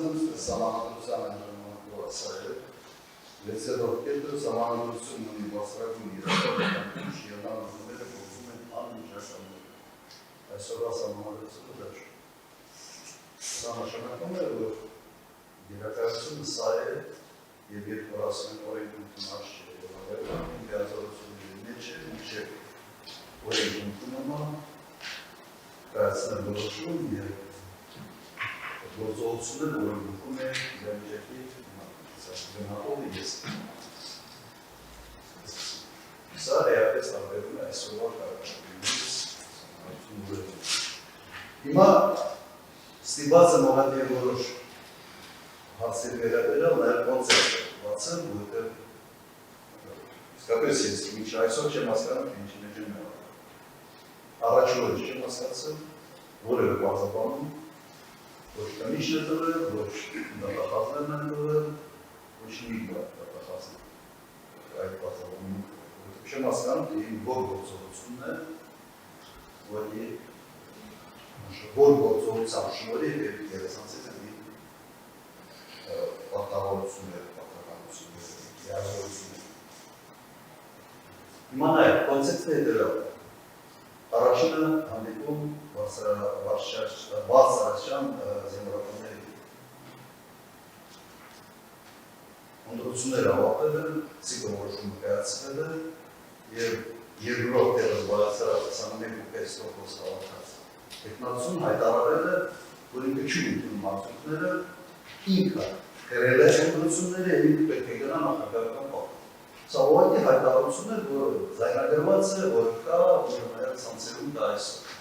Արտադրությունն սահմանադրության անջանմատվացել, լեցերով կետը սահմանադրությունն ունի բարձրագույն իրավական ուժ եւ նա ուժները գործում են անմիջականորեն։ Այսօրվա սահմանադրությունը դա չէ։ Սա նշանակում է, որ իրականությունը սա է եւ երբ որ ասում են օրենքն արժի եւ ավելին գազավորությունների մեջ է, մինչեւ օրենքն կայացնել որոշում եւ գործողությունները, որը գնում է իրավիճակի գնահատողը ես։ Սա էապես տարբերում է այսօրվա կարգավորումից սահմանադրությունները։ Հիմա ստիպված եմ ողջել որոշ հարցեր վերաբերյալ նաև կոնցեպտ բացել, որովհետև իսկապես ես մինչ այսօր չեմ հասկանում, թե ինչի մեջ եմ եղել։ Առաջին օրը չեմ հասկացել, որևէ բացաբանում ոչ կանիշն է տվել, ոչ դատախազներն են տվել, ոչ մի դատախազներ այդ բացաբանում։ Չեմ հասկանում, թե որ գործողությունն է, որ գործողության շնորհիվ եւ գերեզանցից են պարտավորությունները, պարտականությունները, հիազորությունները։ Հիմա նայեք, կոնցեպտը հետևյալն է։ Առաջինը հանդիպում բարձրացիան զինվորականների։ Ընտրությունները ավարտվել են, ցիկլորոշումը կայացվել է եւ երկրորդ տեղը բարձրացած 21.5% հավաքած։ Տեխնացուն հայտարարել է, որ ինքը չի ընդունում արդյունքները, ինքը գրել է ընտրությունները եւ ինքը պետք է գնա նախագահական պահ։ Սա ուղղակի հայտարարություն է, որ զայնագրված է, որ կա, որ ցանցերում դա այսօր։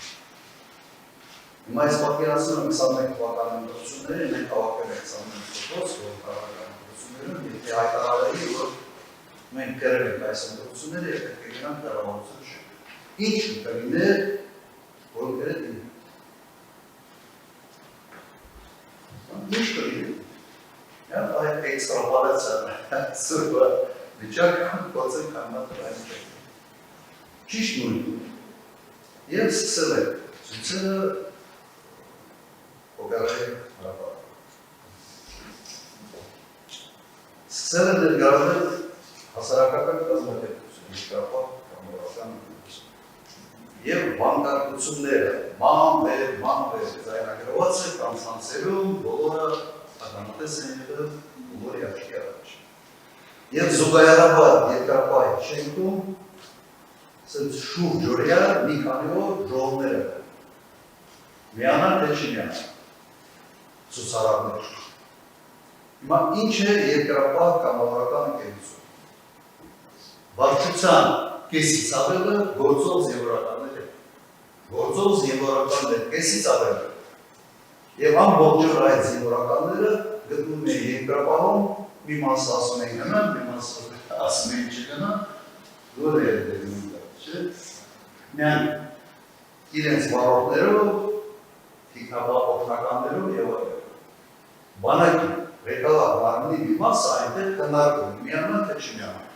Հիմա այս պատկերացնում եմ 21 թվականի ընտրությունները, մենք հավաքել ենք 21%, որ քաղաքական ընտրություններում, եթե հայտարարելի, որ մենք գրել ենք այս ընտրությունները եւ պետք է գնանք կառավարության շենք։ Ինչ կլիներ, որ գրել ենք։ Ինչ կլիներ։ Այդ էքստրապոլացիան սուրբը վիճակը բացել կանոնը այն չէ։ Ճիշտ նույնն։ Եվ սկսել է ցույցերը օգարել հարաբար։ Սկսել է ներգրավել հասարակական կազմակերպություն, երկրապահ կամավորական ընկերություն։ Եվ բանկարկությունները ման-վեր զայնագրված է կամ ցանցերում բոլորը ականատես են եղել բոլորի աչքի առաջ։ Եվ զուգահեռաբար երկրապահ շենքում շուրջօրյա մի քանի օր ժողովներ են։ Միանալ թե չի միանալ ցուցարարներ։ Հիմա ինչ է երկրապահ կամավորական ընկերություն։ Վարչության կեսից ավելը գործող զինվորականներ են։ Գործող զինվորականներ կեսից ավելը։ Եվ ամբողջ այդ զինվորականները գտնում են երկրապահում, մի մասը ասում են գնան, մի մասը ասում են չգնան, որ է դերում դա, չէ՞։ Միան իրենց վարորդներով, թիկնապահ օգնականներով եւ այլն։ Բանակի ղեկավար մարմնի մի մասը այնտեղ քննարկում, միանալ թե չմիանալ։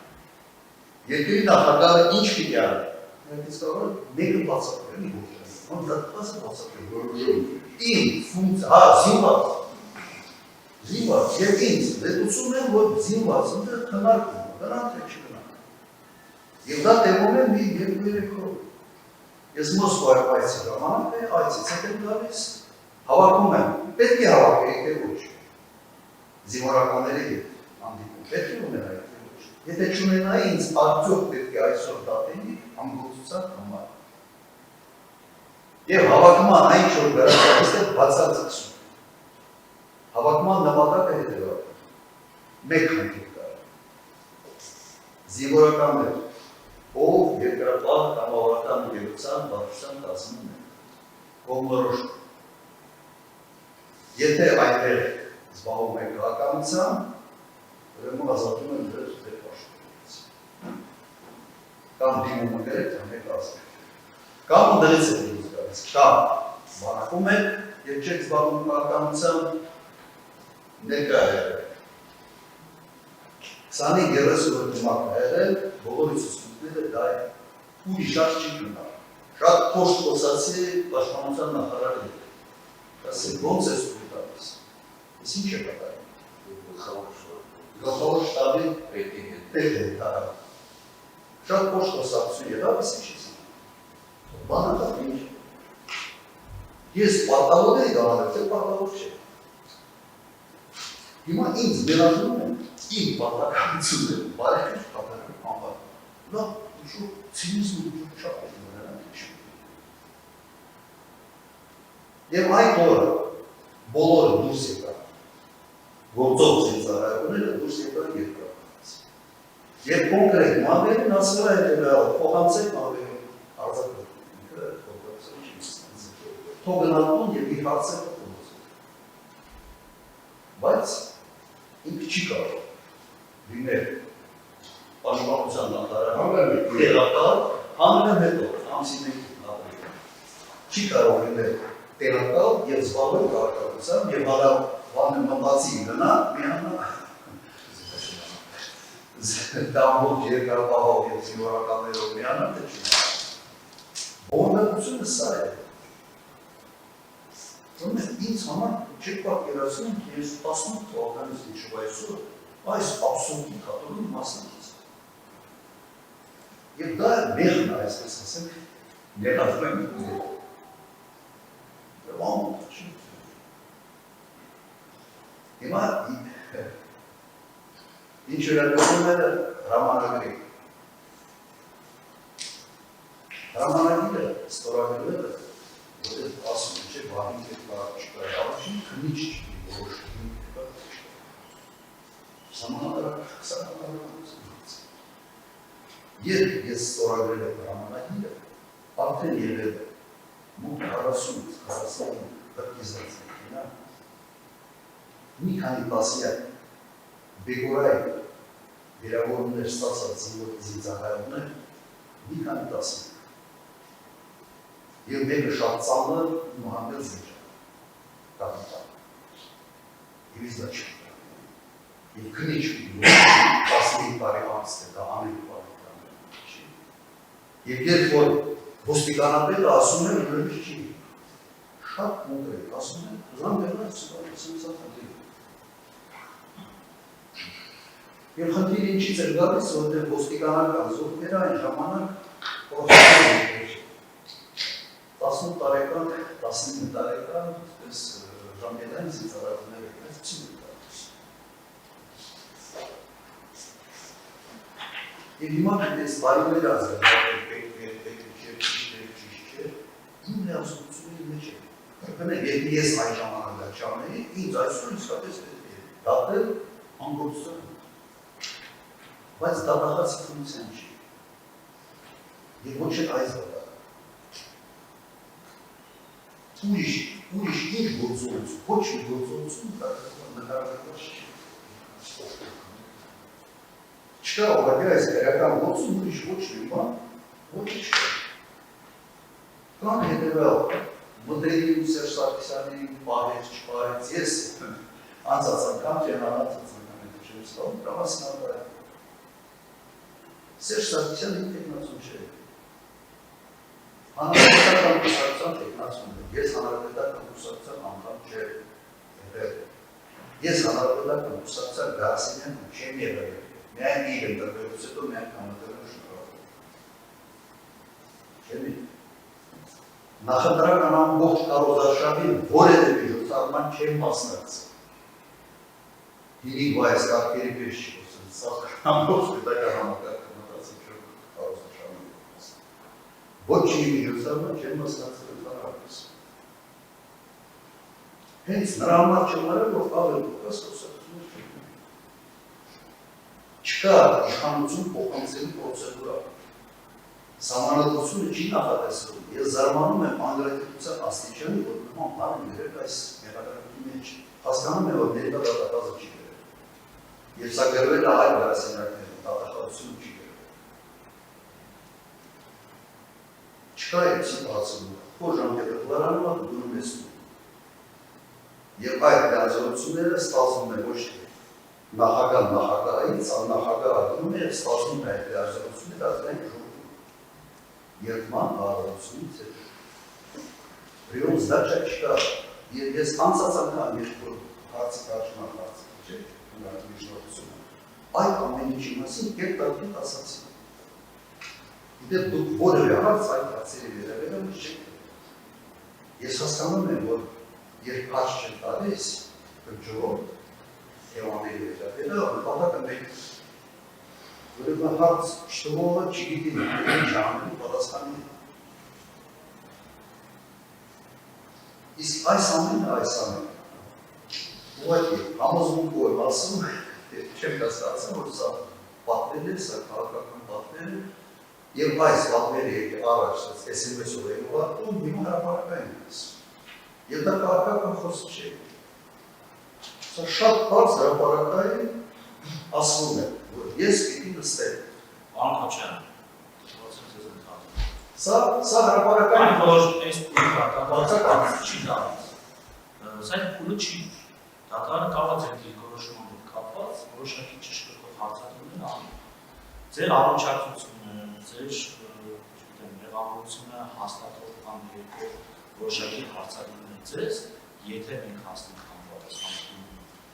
Երկրի նախագահը ինչ պիտի անի։ Այսպես կարող մեկը բացատրել ոչ։ Ոնց դա բացատրել որոշում։ Իմ ֆունկցիա, զինված, եւ ինձ դեպություն եմ, որ զինված ընդ քննարկում, դրանք թե չգնան։ Եվ դա տևում է մի 2-3 օր։ Ես Մոսկվա այցի ժամանակ է, այցից եմ գալիս, հավաքում եմ, պետք է հավաքել, եթե ոչ։ Զինվորականների հետ հանդիպում, պետք է ունենա, եթե ոչ։ Եթե չունենայի, ինձ արդյոք պետք է այսօր դատենի ամգործության համար։ Եվ հավաքման այն ինչ որ վերածած է բացարձակում։ Հավաքման նպատակը հետևյալն է։ Մեկ խնդիր կա։ Զինվորականներ, ով երկրապահ կամավորական ընկերության վարչության կազմում են, կողմնորոշում։ Եթե այնտեղ զբաղվում եք քաղաքականությամբ, ուրեմն ազատում են ձեր դեպաշտությունից։ Կամ դիմում եք, թե մեկ ազատ։ Կամ դրից է դուրս գալիս, կամ բանակում եք, եւ չեք զբաղվում քաղաքականությամբ, ներկա եղել։ 25-30 օր դիմակ եղել, բոլորի ցուցմունքները դա է, ուրիշ շատ չի գնալ։ Շատ փոշտ խոսացի պաշտպանության նախարարի հետ։ Ասել ոնց է ստուգ տալիս։ Ես Ես ինչ է կատարում։ Գլխավոր շտաբի պետ է տարավ։ Շատ փոշ խոսակցություն եղավ, ես ինչ ես անում։ Բանական ինչ։ Ես պատահով էի դառել, թե պատահով չէ։ Հիմա ինձ մերժում են իմ պատահականությունը, բարեկարգ պատահական անվան։ Լավ, ուշու ցինիզմը շատ է նրանք։ Եվ այդ օրը բոլորը դուրս եկան, գործող ծնծարայողները դուրս եկան երկրորդ։ Եվ կոնկրետ մամերին ասել է փոխանցեք մամերին արձակը, թող գնալուն և իր հարցերը փոխանցեք։ Բայց ինքը չի կարող լինել պաշտպանության նախարարի տեղակալ հանրը հետո ամսին չի կարող լինել տեղակալ և զբաղվել կարգավորությամբ և հարավանը մտածի գնա միանա դամբոք երկրապահով և զինվորականներով միանա թե չի։ Բովանդակությունը սա է։ Ինձ համար չեք պատկերացնում, թե ես 18 թվականից մինչև այսօր այս աբսուրդի կատարում մասնակից եմ։ Եվ դա մեղն է, այսպես ասենք, ներածում եմ ամոթ չի։ Հիմա ինչ վերաբերում է հրամանագրին։ Հրամանագիրը ստորագրվել է, որտեղ ասում է, չէ, բանին հետ կարող չկա, առաջին քնիչ չի, որոշում է, սամանատարակ 20 Երբ ես ստորագրել եմ հրամանագիրը, արդեն եղել է մոտ 40-40 բրկիզած մեկինա, մի քանի տասնյակ բեկորային վերավորումներ ստացած զինծառայողներ, մի քանի տասնյակ։ Եվ մեկը շատ ծանր Մուհամեդ Զինջան, կապիտան։ Եվ ես դա չի կտարում։ Եվ քնիչ պիտի 15 տարի անց է դա ամեն պարիտան չի։ Եվ երբ որ ոստիկանապետը ասում է, ուրեմն չի։ Շատ կոնկրետ ասում է, զանգերնաց սուպարիսմիզատատի։ Եվ խնդիր ինչից էր գալիս, որտեղ ոստիկանական զորքերը այն ժամանակ պրոֆեսորներ 18 տարեկան, 19 տարեկան, պես ժամկետային զինծառայողներ պես չի մտած։ Եվ հիմա դες բարիներ ազգել, ճիշտ չէ, իմ լիազգությունը մեջ է։ Կրկնեք, եթե ես այն ժամանակ չանեի, ինձ այսօր իսկապես պետք է դատել անգործություն։ Բայց դատախացի ֆունկցիան չի։ Եվ ոչ էլ այս դատախ։ Ուրիշ ինչ գործողություն, ոչ մի գործողություն նկարագրված չի։ Չկա ուղղակի այս քրեական գործում ուրիշ ոչ մի բան, ոչ չկա։ Կան հետևյալ մոդելի ու Սերժ Սարգսյանի պահեց, չպահեց, ես անցած անգամ ճենարացած անգամ չեմ ստանում, կամասին անդարը։ Սերժ Սարգսյանը տեխնացում չէ։ Հանրապետական կուսակցության տեխնացում է, ես հանրապետական կուսակցության անդամ չեմ։ Ես հանրապետական կուսակցության գարասին չեմ եղել, միայն իր ընտրվելուց հետո միայն համատեղել շնորհավորում։ Չեմ եղել։ Նախընտրական ամբողջ կարոզարշավին որևէ միջոցառման չեմ մասնակցել։ Հինի այս կարգերի պես չի խոսում, սա ամբողջ պետական համակարգը մտածել չէ կարոզարշավին մասնակցել։ Ոչ մի միջոցառման չեմ մասնակցել ընդհանրապես։ Հենց նրա համար չեմ արել, որ ավելի փոքր խոսակցություններ չկան։ Չկա իշխանություն փոխանցելու պրոցեդուրա։ Սահմանադրությունը չի նախատեսվում, ես զարմանում եմ անգրագիտության աստիճանի, որ նման բան գրել այս մեղադրանքի մեջ, հասկանում եմ, որ ներկա դատախազը չի գրել։ Եվ սա գրվել է այլ գրասենյակներում, դատախազությունը չի գրել։ Չկա այդ սիտուացիան, որ ժամկետը կլարանում է, դուրում ես նույն։ Եվ այդ լիազորությունները ստացվում է ոչ թե նախագահ նախագահից, աննախագահը դնում է և ստացվում է այդ լիազորությունները ազգային ժողովում։ Երդման հարավությունից հետո։ Ռիոն զդաճակ չկա, և ես անցած անգամ երբ որ հարցի կարճման հարցը, չէ՞, ունարի միջնորդությունը, այդ ամեն ինչի մասին կերտարդիտ ասացին։ Իդեպ դուք որևէ հարց այդ հարցերի վերաբերյալ չեք։ Ես հասկանում եմ, որ երբ հարց չեն տալիս, կջորով թեմաների վերաբերյալ, նպատակը մեկ որևէ հարց շտողը չգիտի ինչ անելու պատասխանի։ Իսկ այս ամենը, ուղղակի համոզմունքով ասում, չեմ կասկածում, որ սա պատմել է, սա քաղաքական պատմել է, եւ այս պատմերը եկե առաջ SMS-ով են ուղարկում, հիմա հրապարակային ես։ Եվ դա քաղաքական խոսք չէ։ Սա շատ բարձ հրապարակային ասվում է, որ ես պիտի նստել։ Պարոն Քոչարյան, Սա հրապարակային այն որ այս փուլը դատարանը չի դառնում։ Սա փուլը չի։ Դատարանը կարող է ձեր դիրքորոշումով կապված որոշակի ճշգրտող հարցադրումներ անի։ Ձեր առողջացությունը, ձեր մեղավորությունը հաստատող կամ երկու որոշակի հարցադրումներ ձեզ, եթե մենք հասնենք համապատասխանություն,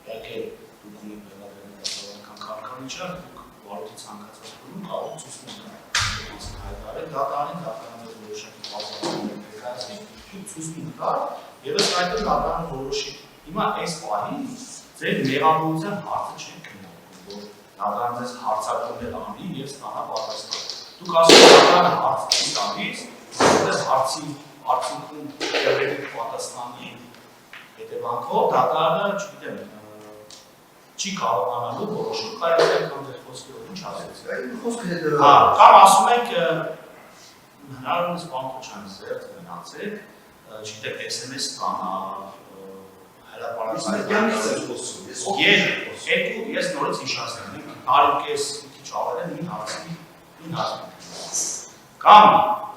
իհարկե դուք ունեք մեղադրել դասավանդական կարգավիճակ, դուք վարորդի ցանկացած փուլում կարող եք ցույց տալ հայտարարել դատարանին որոշակի բացառություններ ներկայացնի, դուք ցույց տալ եւ այս այդտեղ դատարանը որոշի։ Հիմա այս պահին ձեր մեղավորության հարցը չեն քննարկում, որ դատարանը ձեզ հարցադրումներ անի եւ ստանա պատասխան։ Դուք ասում եք դատարանը հարց չի տալիս, որտեղ հարցի արդյունքում եղել պատասխանի հետևանքով դատարանը, չգիտեմ, չի կարողանալու որոշել, կարելի է կամ ձեր խոսքերով ինչ ասեցիք։ խոսքը հետևել։ Կամ ասում եք հնարավորինս պարոն Քոչարյան զերծ մնացեք, չգիտեմ, SMS ստանա, ես նորից հիշացնեմ, տարուկես քիչ ավել են ին հարցի։ Կամ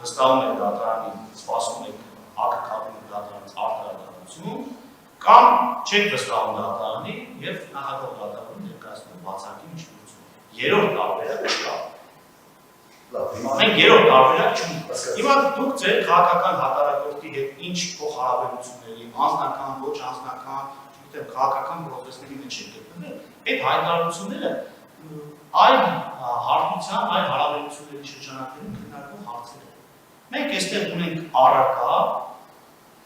վստահում եք դատարանին, սպասում եք ակտակում դատարանից արտահայտություն, կամ չեք վստահում դատարանին եւ նախագահ դատարանում ներկայացնում բացակի միջնորդություն։ Երրորդ տարբերակը չկա։ Մենք երրորդ տարբերակ չունենք։ Հիմա դուք ձեր քաղաքական հակառակորդի հետ ինչ փոխհարաբերությունների, անձնական, ոչ անձնական, չգիտեմ, քաղաքական պրոցեսների մեջ եք գտնվել, այդ հայտարարությունները այլ հարթության, այլ հարաբերությունների շրջանակներում քննարկվող հարցեր են։ Մենք այստեղ ունենք առարկա,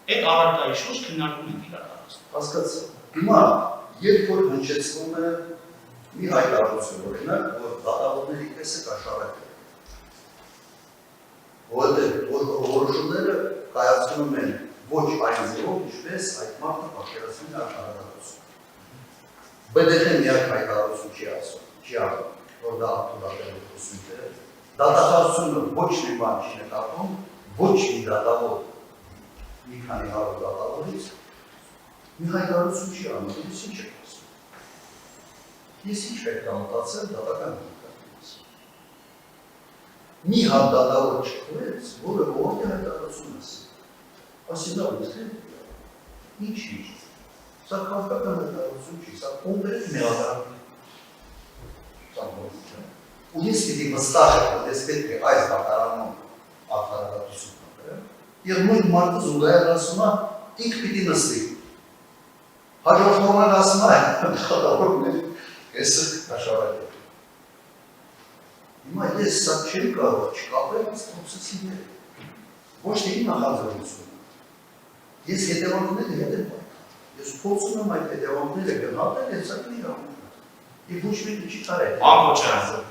այդ առարկայի շուրջ քննարկում ենք իրականացնում։ Հասկացա։ Հիմա երբ որ հնչեցվում է մի հայտարարություն, օրինակ, որ դատավորների կեսը կաշառակել է, որոշումները կայացնում են ոչ այն ձևով, ինչպես այդ մարդը պատկերացնում է աշխարհագրություն։ BDT-ն միակ հայտարարություն չի ասում, որ դա արտադրել ուսումններ։ Դատախազությունը ոչ մի բան չի նկատում, ոչ մի դատավոր, մի քանի հարյուր դատավորից մի հայտարարություն չի անում, ես ինչ եք ասում։ Ես ինչ պետք է մտածել դատական դիտարկումից։ Մի հատ դատավոր չկրեց, որը ողջ հայտարարություն ասի։ Ասի դա ինչ չի։ Սա քաղաքական հայտարարություն չի, սա կոնկրետ մեղադրանք։ Ու ես պիտի վստահ եմ, որ ես պետք է այս դատարանում արդարադատություն կատարեմ, եւ նույն մարդը զուգահեռ ասում է, ինք պիտի նստի։ Հաջորդ օրը ասում է, դատավորների կեսը կաշառակել։ Հիմա ես սա չեմ կարող չկապել այս պրոցեսի հետ։ Ոչ թե իմ նախաձեռնությունը։ Ես հետևանքները հետ եմ պայքարել։ Ես փորձում եմ այդ հետևանքները գնահատել, ես այդ իրավունք եմ։ Եվ ոչ մեկը չի կարել։ Պարոն Քոչարյան,